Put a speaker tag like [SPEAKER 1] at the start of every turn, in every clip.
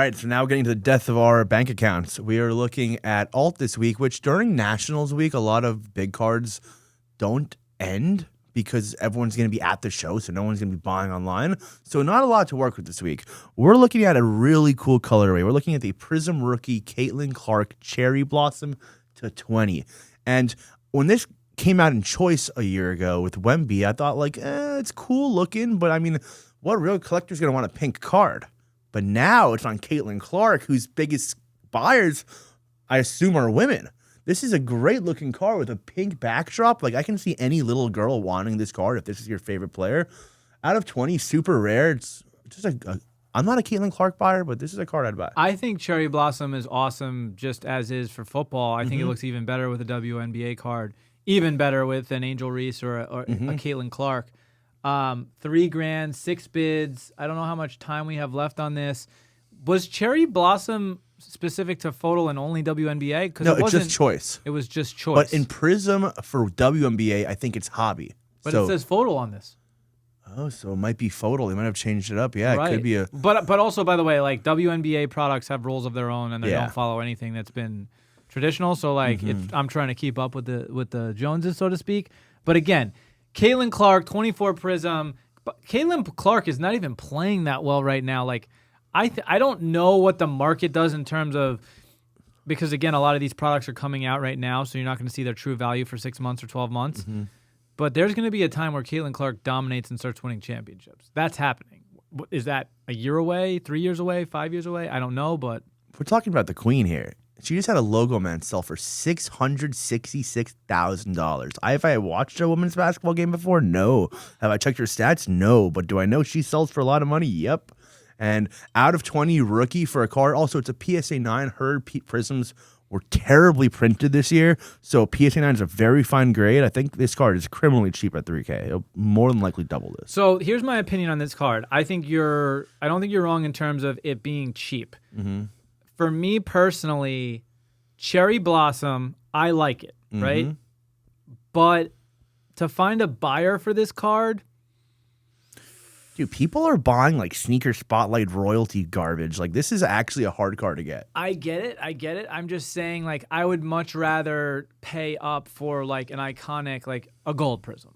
[SPEAKER 1] All right, so now getting to the death of our bank accounts. We are looking at alt this week, which during Nationals Week, a lot of big cards don't end because everyone's going to be at the show, so no one's going to be buying online. So not a lot to work with this week. We're looking at a really cool colorway. We're looking at the Prism Rookie Caitlin Clark Cherry Blossom /20. And when this came out in Choice a year ago with Wemby, I thought, like, it's cool looking, but I mean, what real collector's going to want a pink card? But now it's on Caitlin Clark, whose biggest buyers, I assume, are women. This is a great-looking card with a pink backdrop. Like, I can see any little girl wanting this card if this is your favorite player. Out of 20, super rare. It's just I'm not a Caitlin Clark buyer, but this is a card I'd buy.
[SPEAKER 2] I think Cherry Blossom is awesome just as is for football. I think it looks even better with a WNBA card. Even better with an Angel Reese or a Caitlin Clark. $3,000, 6 bids. I don't know how much time we have left on this. Was Cherry Blossom specific to photo and only WNBA?
[SPEAKER 1] No, it's just Choice.
[SPEAKER 2] It was just Choice.
[SPEAKER 1] But in Prism for WNBA, I think it's hobby.
[SPEAKER 2] But it says photo on this.
[SPEAKER 1] Oh, so it might be photo. They might have changed it up. Yeah, right. It could be a.
[SPEAKER 2] But also, by the way, like WNBA products have rules of their own, and they don't follow anything that's been traditional. So like, I'm trying to keep up with the Joneses, so to speak. But again, Caitlin Clark, 24 Prism. Caitlin Clark is not even playing that well right now. Like, I don't know what the market does in terms of, because again, a lot of these products are coming out right now, so you're not going to see their true value for 6 months or 12 months. But there's going to be a time where Caitlin Clark dominates and starts winning championships. That's happening. Is that a year away, 3 years away, 5 years away? I don't know, but
[SPEAKER 1] we're talking about the queen here. She just had a logo man sell for $666,000. Have I watched a women's basketball game before? No. Have I checked her stats? No. But do I know she sells for a lot of money? Yep. And out of 20 rookie for a card. Also, it's a PSA 9. Her Prisms were terribly printed this year. So PSA 9 is a very fine grade. I think this card is criminally cheap at $3K. It'll more than likely double this.
[SPEAKER 2] So here's my opinion on this card. I don't think you're wrong in terms of it being cheap. For me personally, Cherry Blossom, I like it, right? But to find a buyer for this card,
[SPEAKER 1] dude, people are buying like sneaker spotlight royalty garbage. Like, this is actually a hard card to get.
[SPEAKER 2] I get it. I'm just saying, like, I would much rather pay up for like an iconic, like a gold Prism.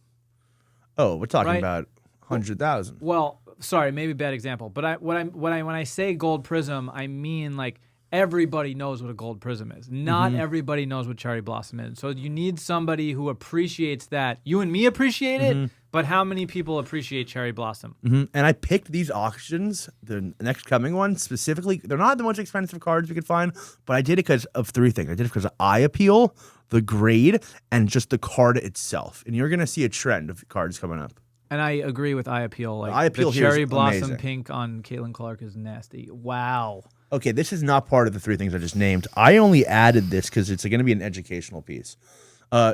[SPEAKER 1] Oh, we're talking about 100,000.
[SPEAKER 2] Well, sorry, maybe bad example, but when I say gold Prism, I mean like everybody knows what a gold Prism is. Not everybody knows what Cherry Blossom is. So you need somebody who appreciates that. You and me appreciate it, but how many people appreciate Cherry Blossom?
[SPEAKER 1] And I picked these auctions, the next coming one specifically. They're not the most expensive cards we could find, but I did it because of 3 things. I did it because of eye appeal, the grade, and just the card itself. And you're going to see a trend of cards coming up.
[SPEAKER 2] And I agree with eye appeal. Like,
[SPEAKER 1] eye appeal
[SPEAKER 2] the Cherry Blossom amazing. Pink on Caitlin Clark is nasty. Wow.
[SPEAKER 1] Okay, this is not part of the 3 things I just named. I only added this because it's going to be an educational piece.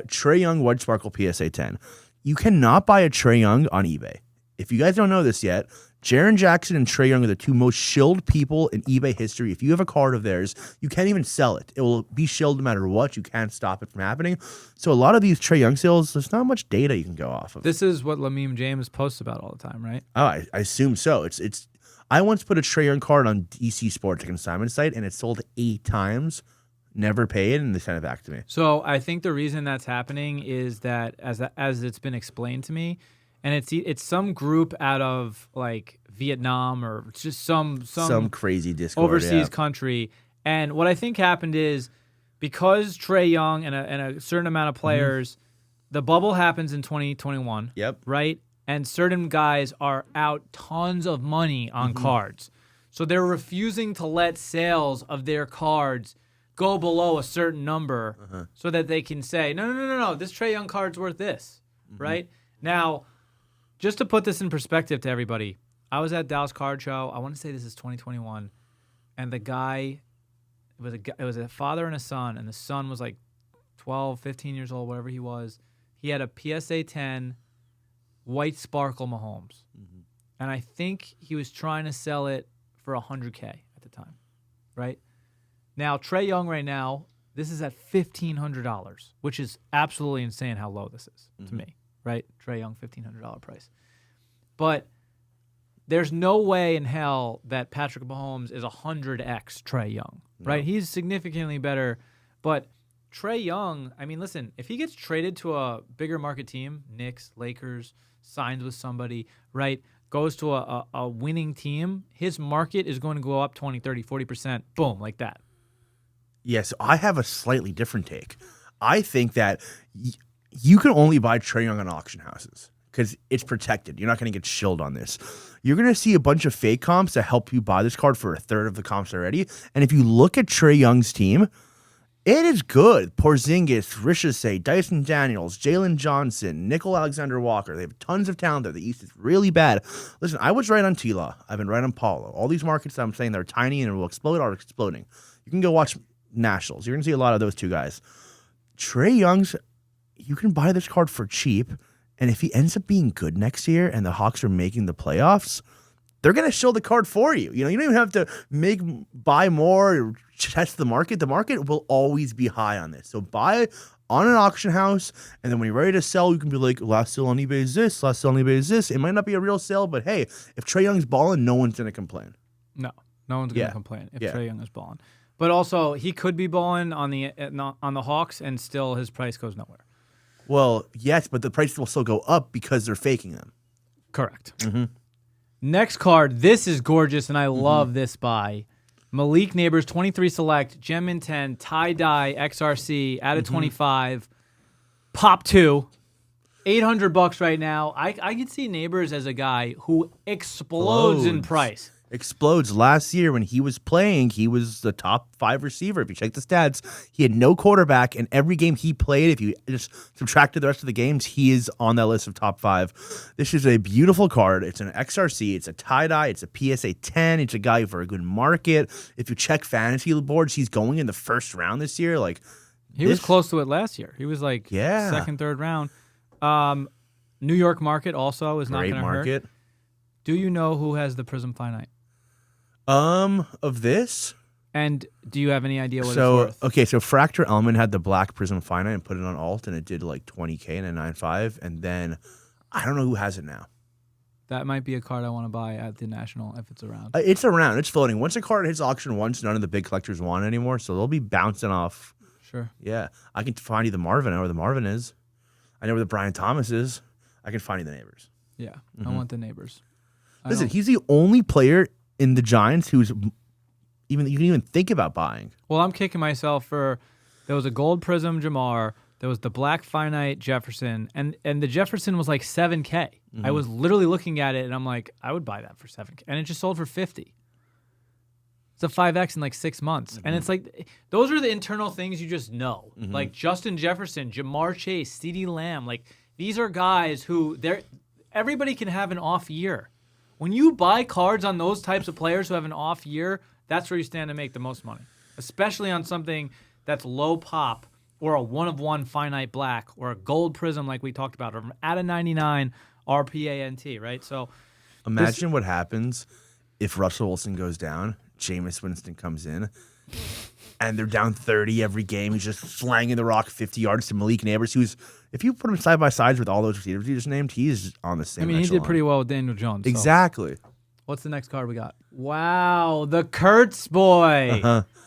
[SPEAKER 1] Trey Young Wedge Sparkle PSA 10. You cannot buy a Trey Young on eBay. If you guys don't know this yet, Jaren Jackson and Trey Young are the 2 most shilled people in eBay history. If you have a card of theirs, you can't even sell it. It will be shilled no matter what. You can't stop it from happening. So a lot of these Trey Young sales, there's not much data you can go off of.
[SPEAKER 2] This is what Lamim James posts about all the time, right?
[SPEAKER 1] Oh, I assume so. It's. I once put a Trey Young card on DC Sports, a consignment site, and it sold 8 times. Never paid, and they sent it back to me.
[SPEAKER 2] So I think the reason that's happening is that, as it's been explained to me, and it's some group out of like Vietnam or just some
[SPEAKER 1] crazy Discord
[SPEAKER 2] overseas country. And what I think happened is because Trey Young and a certain amount of players, the bubble happens in 2021.
[SPEAKER 1] Yep.
[SPEAKER 2] Right? And certain guys are out tons of money on cards. So they're refusing to let sales of their cards go below a certain number so that they can say, no, this Trey Young card's worth this, right? Now, just to put this in perspective to everybody, I was at Dallas Card Show. I want to say this is 2021, and the guy, it was a father and a son, and the son was like 12, 15 years old, whatever he was. He had a PSA 10 white sparkle Mahomes, and I think he was trying to sell it for $100K at the time, right? Now, Trey Young right now, this is at $1,500, which is absolutely insane how low this is to me, right? Trey Young, $1,500 price. But there's no way in hell that Patrick Mahomes is 100x Trey Young, right? He's significantly better, but Trey Young, I mean, listen, if he gets traded to a bigger market team, Knicks, Lakers, signs with somebody, right, goes to a winning team, his market is going to go up 20, 30, 40%, boom, like that.
[SPEAKER 1] Yes, I have a slightly different take. I think that you can only buy Trey Young on auction houses because it's protected. You're not going to get shilled on this. You're going to see a bunch of fake comps that help you buy this card for a third of the comps already. And if you look at Trey Young's team, it is good. Porzingis, Ricochet, Dyson Daniels, Jalen Johnson, Nickel Alexander-Walker. They have tons of talent there. The East is really bad. Listen, I was right on T-Law. I've been right on Paulo. All these markets that I'm saying they're tiny and will explode are exploding. You can go watch Nationals. You're going to see a lot of those two guys. Trey Young's, you can buy this card for cheap, and if he ends up being good next year and the Hawks are making the playoffs, they're going to show the card for you. You know, you don't even have to buy more or test the market. The market will always be high on this. So buy on an auction house, and then when you're ready to sell, you can be like, last sale on eBay is this, last sale on eBay is this. It might not be a real sale, but hey, if Trey Young's balling, no one's going to complain.
[SPEAKER 2] No one's going to complain if Trey Young is balling. But also, he could be balling on the Hawks, and still his price goes nowhere.
[SPEAKER 1] Well, yes, but the prices will still go up because they're faking them.
[SPEAKER 2] Correct. Mm-hmm. Next card, this is gorgeous, and I love this buy. Malik Nabers, 23 select, gem in 10, tie-dye, XRC, out of 25, pop 2, $800 right now. I can see Nabers as a guy who explodes in price.
[SPEAKER 1] Explodes. Last year when he was playing, he was the top 5 receiver. If you check the stats, he had no quarterback, and every game he played, if you just subtracted the rest of the games, he is on that list of top 5. This is a beautiful card. It's an XRC. It's a tie-dye. It's a PSA 10. It's a guy for a good market. If you check fantasy boards, he's going in the first round this year.
[SPEAKER 2] He was close to it last year. He was second, third round. New York market also is not going to hurt. Do you know who has the Prism Finite?
[SPEAKER 1] Of this?
[SPEAKER 2] And do you have any idea what it's worth?
[SPEAKER 1] Okay, so Fracture Element had the black Prism Finite and put it on alt, and it did like 20K and a 9.5, and then I don't know who has it now.
[SPEAKER 2] That might be a card I want to buy at the National if it's around.
[SPEAKER 1] It's around. It's floating. Once a card hits auction once, none of the big collectors want it anymore, so they'll be bouncing off.
[SPEAKER 2] Sure.
[SPEAKER 1] Yeah. I can find you the Marvin. I know where the Marvin is. I know where the Brian Thomas is. I can find you the Neighbors.
[SPEAKER 2] Yeah, I want the Neighbors.
[SPEAKER 1] Listen, he's the only player in the Giants who's you can even think about buying.
[SPEAKER 2] Well, I'm kicking myself for there was a gold Prism Jahmyr, there was the black Finite Jefferson, and the Jefferson was like $7K. I was literally looking at it and I'm like, I would buy that for $7K, and it just sold for $50. It's a 5X in like 6 months, and it's like those are the internal things you just know, like Justin Jefferson, Jamar Chase, CeeDee Lamb, like these are guys who everybody can have an off year. When you buy cards on those types of players who have an off year, that's where you stand to make the most money, especially on something that's low pop or a 1-of-1 Finite Black or a gold Prism like we talked about, or out of 99 RPANT, right? So
[SPEAKER 1] imagine what happens if Russell Wilson goes down, Jameis Winston comes in, and they're down 30 every game. He's just slanging the rock 50 yards to Malik Nabers, who's, if you put him side by side with all those receivers you just named, he's on the same echelon.
[SPEAKER 2] He did pretty well with Daniel Jones.
[SPEAKER 1] Exactly.
[SPEAKER 2] So. What's the next card we got? Wow, the Kurtz boy.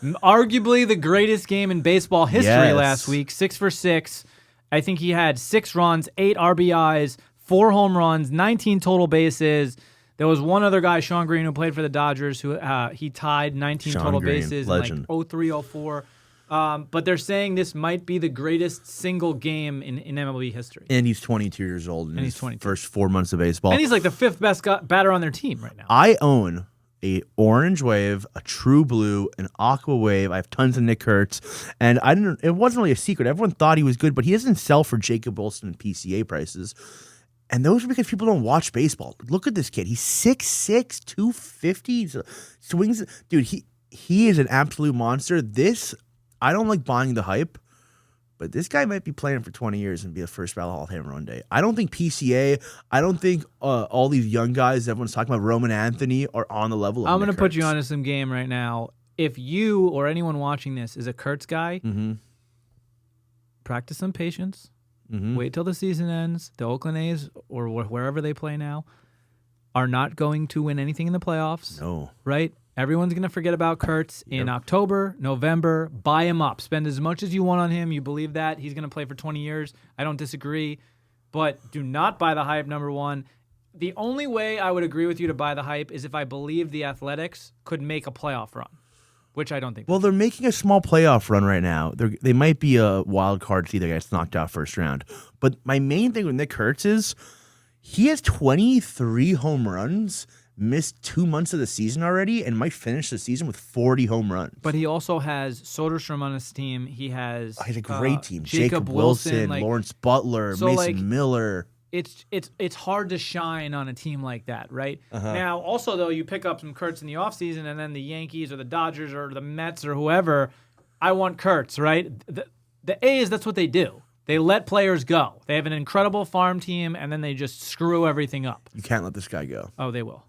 [SPEAKER 2] Arguably the greatest game in baseball history last week. 6 for 6. I think he had 6 runs, 8 RBIs, 4 home runs, 19 total bases. There was one other guy, Sean Green, who played for the Dodgers, who he tied 19 total bases
[SPEAKER 1] legend.
[SPEAKER 2] in like 03, 04. But they're saying this might be the greatest single game in MLB history.
[SPEAKER 1] And he's 22 years old in his first 4 months of baseball.
[SPEAKER 2] And he's like the 5th best batter on their team right now.
[SPEAKER 1] I own a orange wave, a true blue, an aqua wave. I have tons of Nick Kurtz. And it wasn't really a secret. Everyone thought he was good, but he doesn't sell for Jacob Wilson and PCA prices. And those are because people don't watch baseball. Look at this kid. He's 6'6", 250. Swings. Dude, he is an absolute monster. I don't like buying the hype, but this guy might be playing for 20 years and be a first ballot Hall of Famer one day. I don't think PCA, I don't think all these young guys everyone's talking about, Roman Anthony, are on the level of
[SPEAKER 2] I'm going to put you onto some game right now. If you or anyone watching this is a Kurtz guy, practice some patience. Wait till the season ends, the Oakland A's or wherever they play now. are not going to win anything in the playoffs.
[SPEAKER 1] No.
[SPEAKER 2] Right? Everyone's going to forget about Kurtz in October, November. Buy him up. Spend as much as you want on him. You believe that. He's going to play for 20 years. I don't disagree. But do not buy the hype, number one. The only way I would agree with you to buy the hype is if I believe the Athletics could make a playoff run, which I don't think.
[SPEAKER 1] Well, they're making a small playoff run right now. They might be a wild card to see that gets knocked out first round. But my main thing with Nick Kurtz is he has 23 home runs, missed 2 months of the season already, and might finish the season with 40 home runs.
[SPEAKER 2] But he also has Soderstrom on his team. He has
[SPEAKER 1] a great team.
[SPEAKER 2] Jacob Wilson,
[SPEAKER 1] Lawrence Butler,
[SPEAKER 2] so
[SPEAKER 1] Mason Miller.
[SPEAKER 2] It's hard to shine on a team like that, right? Now, also, though, you pick up some Kurtz in the offseason, and then the Yankees or the Dodgers or the Mets or whoever, I want Kurtz, right? The A's, that's what they do. They let players go. They have an incredible farm team, and then they just screw everything up.
[SPEAKER 1] You can't let this guy go.
[SPEAKER 2] Oh, they will.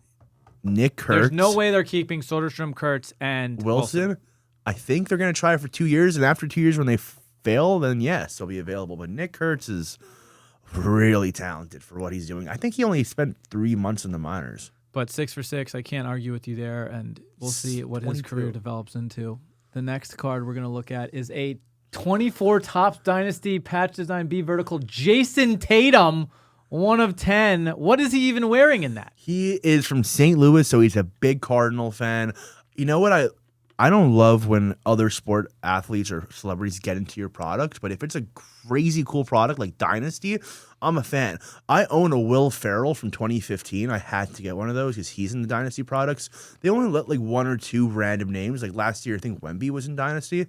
[SPEAKER 1] Nick Kurtz.
[SPEAKER 2] There's no way they're keeping Soderstrom, Kurtz, and
[SPEAKER 1] Wilson. I think they're going to try it for 2 years, and after 2 years when they fail, then yes, they'll be available. But Nick Kurtz is really talented for what he's doing. I think he only spent 3 months in the minors.
[SPEAKER 2] But 6 for 6, I can't argue with you there, and we'll see what his career develops into. The next card we're going to look at is a 24 Topps Dynasty patch design B vertical Jason Tatum, 1 of 10. What is he even wearing in that?
[SPEAKER 1] He is from St. Louis, so he's a big Cardinal fan. You know what? I don't love when other sport athletes or celebrities get into your product, but if it's a crazy cool product like Dynasty, I'm a fan. I own a Will Ferrell from 2015. I had to get one of those because he's in the Dynasty products. They only let like 1 or 2 random names. Like last year, I think Wemby was in Dynasty.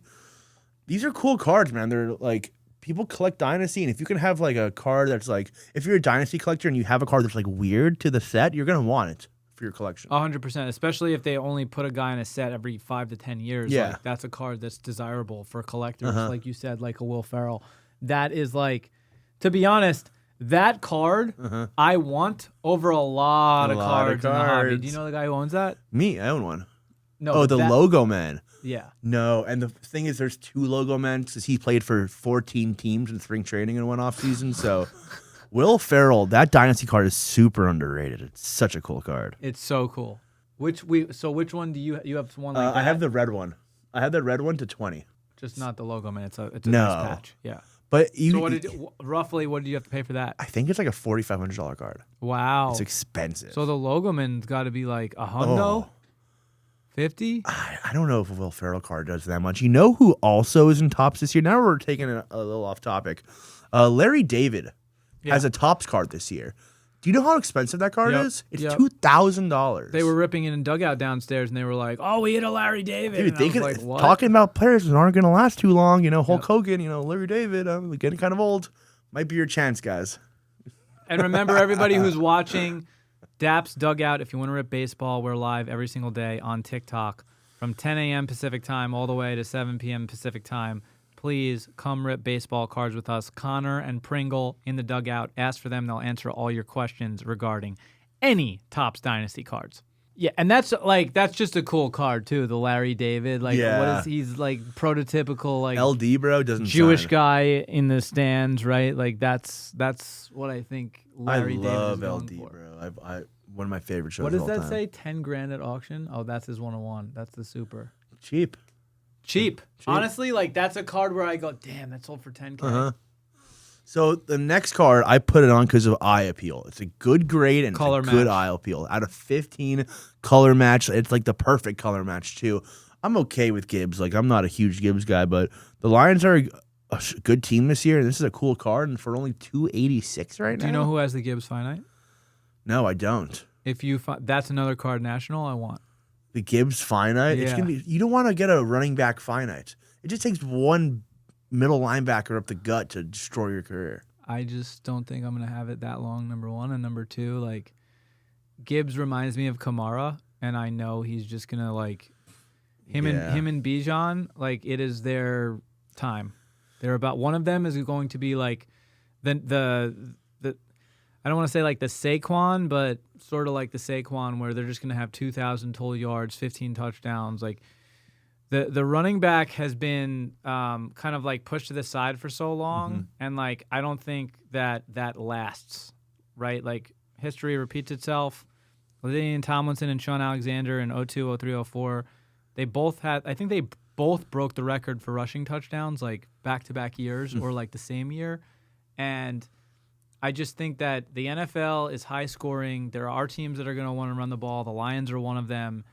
[SPEAKER 1] These are cool cards, man. They're like, people collect Dynasty, and if you can have like a card that's like, if you're a Dynasty collector and you have a card that's like weird to the set, you're going to want it for your collection.
[SPEAKER 2] 100%, especially if they only put a guy in a set every 5 to 10 years.
[SPEAKER 1] Yeah.
[SPEAKER 2] Like, that's a card that's desirable for collectors, like you said, like a Will Ferrell. That is like, to be honest, that card I want over a lot of cards in the hobby. Do you know the guy who owns that?
[SPEAKER 1] Me, I own one.
[SPEAKER 2] No.
[SPEAKER 1] The Logo Man.
[SPEAKER 2] Yeah.
[SPEAKER 1] No, and the thing is, there's 2 Logo Men because he played for 14 teams in spring training in one off season. So, Will Ferrell, that Dynasty card is super underrated. It's such a cool card.
[SPEAKER 2] It's so cool. Which one do you have? One like that?
[SPEAKER 1] I have the red one. I have the red one to 20.
[SPEAKER 2] Just not the Logo Man. It's a
[SPEAKER 1] No.
[SPEAKER 2] nice patch. Yeah.
[SPEAKER 1] But
[SPEAKER 2] roughly what did you have to pay for that?
[SPEAKER 1] I think it's like a $4,500 card.
[SPEAKER 2] Wow.
[SPEAKER 1] It's expensive.
[SPEAKER 2] So the Logo Man's got to be like a hundo. 50?
[SPEAKER 1] I don't know if a Will Ferrell card does that much. You know who also is in Topps this year? Now we're taking it a little off topic. Larry David has a Topps card this year. Do you know how expensive that card is? It's $2,000.
[SPEAKER 2] They were ripping it in dugout downstairs, and they were like, "Oh, we hit a Larry David."
[SPEAKER 1] Dude, talking about players that aren't going to last too long. You know, Hulk Hogan. You know, Larry David. Getting kind of old. Might be your chance, guys.
[SPEAKER 2] And remember, everybody who's watching, Dappz Dugout. If you want to rip baseball, we're live every single day on TikTok from 10 a.m. Pacific time all the way to 7 p.m. Pacific time. Please come rip baseball cards with us. Connor and Pringle in the dugout. Ask for them. They'll answer all your questions regarding any Topps Dynasty cards. Yeah, and that's just a cool card too. The Larry David, what is he's like prototypical like
[SPEAKER 1] LD bro doesn't
[SPEAKER 2] Jewish
[SPEAKER 1] sign.
[SPEAKER 2] guy in the stands, right? Like that's what I think Larry David is
[SPEAKER 1] love
[SPEAKER 2] going
[SPEAKER 1] LD
[SPEAKER 2] for.
[SPEAKER 1] bro. I one of my favorite shows.
[SPEAKER 2] What does
[SPEAKER 1] of all
[SPEAKER 2] that
[SPEAKER 1] time.
[SPEAKER 2] say? 10 grand at auction? Oh, that's his 101. That's the super.
[SPEAKER 1] Cheap.
[SPEAKER 2] Honestly, like that's a card where I go, damn, that sold for 10K.
[SPEAKER 1] So the next card, I put it on because of eye appeal. It's a good grade and
[SPEAKER 2] Color
[SPEAKER 1] it's a good
[SPEAKER 2] match.
[SPEAKER 1] eye appeal. Out of 15 color match, it's like the perfect color match too. I'm okay with Gibbs. Like I'm not a huge Gibbs guy, but the Lions are a good team this year, and this is a cool card. And for only $286 right now.
[SPEAKER 2] Do you know who has the Gibbs finite?
[SPEAKER 1] No, I don't.
[SPEAKER 2] If you that's another card national I want.
[SPEAKER 1] The Gibbs finite. It's
[SPEAKER 2] Yeah.
[SPEAKER 1] gonna be. You don't want to get a running back finite. It just takes one middle linebacker up the gut to destroy your career.
[SPEAKER 2] I just don't think I'm gonna have it that long. Number one, and number two, like Gibbs reminds me of Kamara, and I know he's just gonna like him and Bijan. Like it is their time. They're about one of them is going to be like the I don't want to say like the Saquon, but sort of like the Saquon where they're just going to have 2,000 total yards, 15 touchdowns. Like the running back has been kind of like pushed to the side for so long, and like I don't think that lasts, right? Like history repeats itself. LaDainian Tomlinson and Sean Alexander in 02, 03, 04. They both had, I think they both broke the record for rushing touchdowns like back-to-back years or like the same year. And I just think that the NFL is high scoring. There are teams that are going to want to run the ball. The Lions are one of them.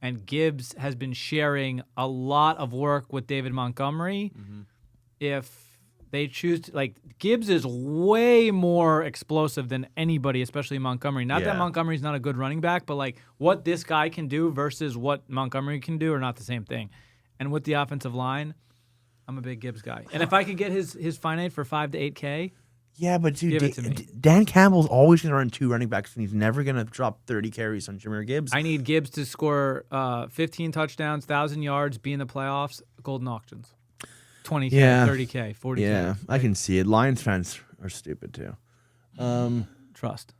[SPEAKER 2] And Gibbs has been sharing a lot of work with David Montgomery. If they choose to, like, Gibbs is way more explosive than anybody, especially Montgomery. Not that Montgomery's not a good running back, but like what this guy can do versus what Montgomery can do are not the same thing. And with the offensive line, I'm a big Gibbs guy. And if I could get his finite for 5 to 8K,
[SPEAKER 1] yeah, but dude,
[SPEAKER 2] give it to me.
[SPEAKER 1] Dan Campbell's always going to run 2 running backs, and he's never going to drop 30 carries on Jahmyr Gibbs.
[SPEAKER 2] I need Gibbs to score 15 touchdowns, 1,000 yards, be in the playoffs, golden auctions. 20K, 30K, 40K.
[SPEAKER 1] Yeah, I can see it. Lions fans are stupid too.
[SPEAKER 2] Trust.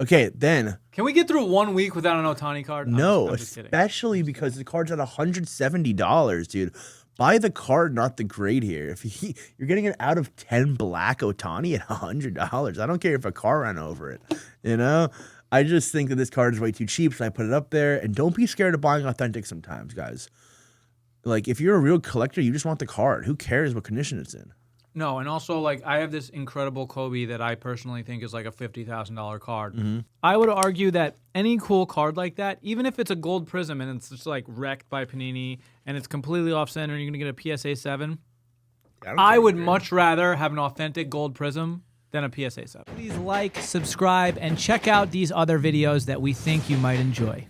[SPEAKER 1] Okay, then.
[SPEAKER 2] Can we get through 1 week without an Ohtani card?
[SPEAKER 1] No,
[SPEAKER 2] I'm just kidding.
[SPEAKER 1] especially because the card's at $170, dude. Buy the card, not the grade here. If you're getting an out of 10 black Ohtani at $100, I don't care if a car ran over it. You know, I just think that this card is way too cheap, so I put it up there. And don't be scared of buying authentic sometimes, guys. Like, if you're a real collector, you just want the card. Who cares what condition it's in?
[SPEAKER 2] No, and also, like, I have this incredible Kobe that I personally think is like a $50,000 card. I would argue that any cool card like that, even if it's a gold prism and it's just like wrecked by Panini and it's completely off center and you're going to get a PSA 7, I would much rather have an authentic gold prism than a PSA 7. Please like, subscribe, and check out these other videos that we think you might enjoy.